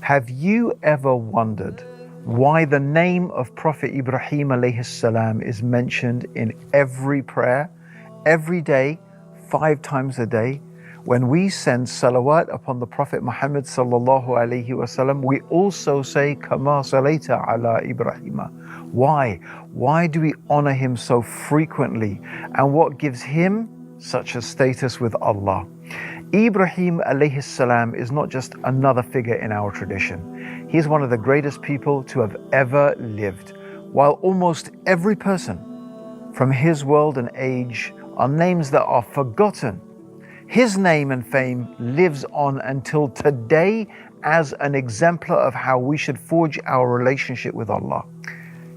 Have you ever wondered why the name of Prophet Ibrahim alayhi salam is mentioned in every prayer, every day, 5 times a day? When we send salawat upon the Prophet Muhammad sallallahu alayhi wasallam, we also say kama salayta ala Ibrahima. Why? Why do we honor him so frequently? And what gives him such a status with Allah? Ibrahim alayhi salam is not just another figure in our tradition. He is one of the greatest people to have ever lived. While almost every person from his world and age are names that are forgotten, his name and fame lives on until today as an exemplar of how we should forge our relationship with Allah.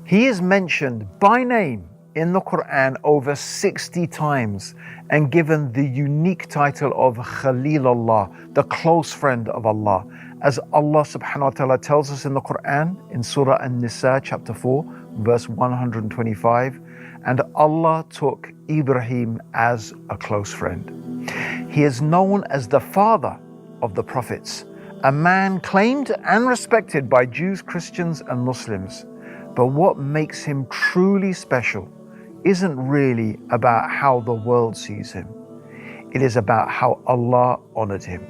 He is mentioned by name in the Qur'an over 60 times and given the unique title of Khalilullah, the close friend of Allah. As Allah subhanahu wa ta'ala tells us in the Qur'an, in Surah An-Nisa chapter 4, verse 125, and Allah took Ibrahim as a close friend. He is known as the father of the prophets, a man claimed and respected by Jews, Christians, and Muslims. But what makes him truly special isn't really about how the world sees him. It is about how Allah honored him.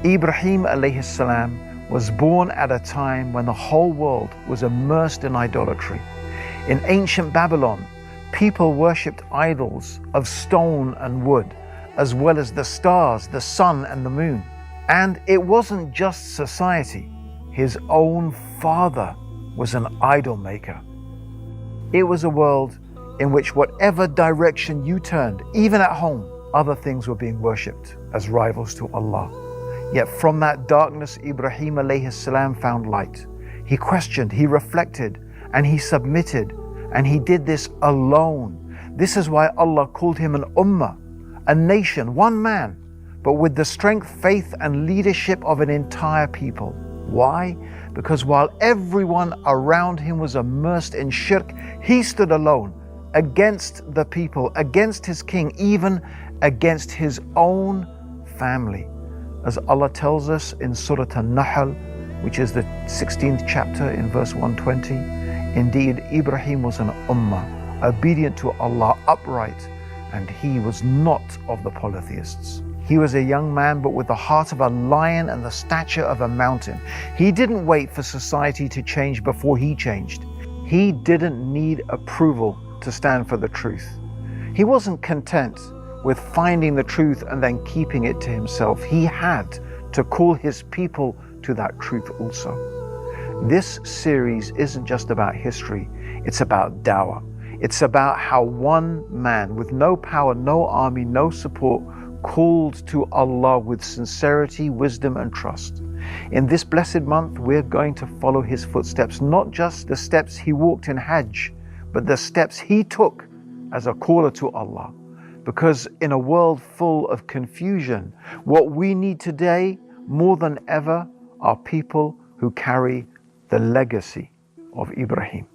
Ibrahim alayhi salam was born at a time when the whole world was immersed in idolatry. In ancient Babylon, people worshipped idols of stone and wood, as well as the stars, the sun, and the moon. And it wasn't just society. His own father was an idol maker. It was a world in which whatever direction you turned, even at home, other things were being worshipped as rivals to Allah. Yet from that darkness, Ibrahim alayhi salam found light. He questioned, he reflected, and he submitted, and he did this alone. This is why Allah called him an Ummah, a nation, one man, but with the strength, faith, and leadership of an entire people. Why? Because while everyone around him was immersed in shirk, he stood alone against the people, against his king, even against his own family. As Allah tells us in Surah An-Nahl, which is the 16th chapter in verse 120, indeed Ibrahim was an Ummah, obedient to Allah, upright, and he was not of the polytheists. He was a young man, but with the heart of a lion and the stature of a mountain. He didn't wait for society to change before he changed. He didn't need approval to stand for the truth. He wasn't content with finding the truth and then keeping it to himself. He had to call his people to that truth also. This series isn't just about history, it's about dawah. It's about how one man with no power, no army, no support, called to Allah with sincerity, wisdom, and trust. In this blessed month, we're going to follow his footsteps, not just the steps he walked in Hajj, but the steps he took as a caller to Allah. Because in a world full of confusion, what we need today more than ever are people who carry the legacy of Ibrahim.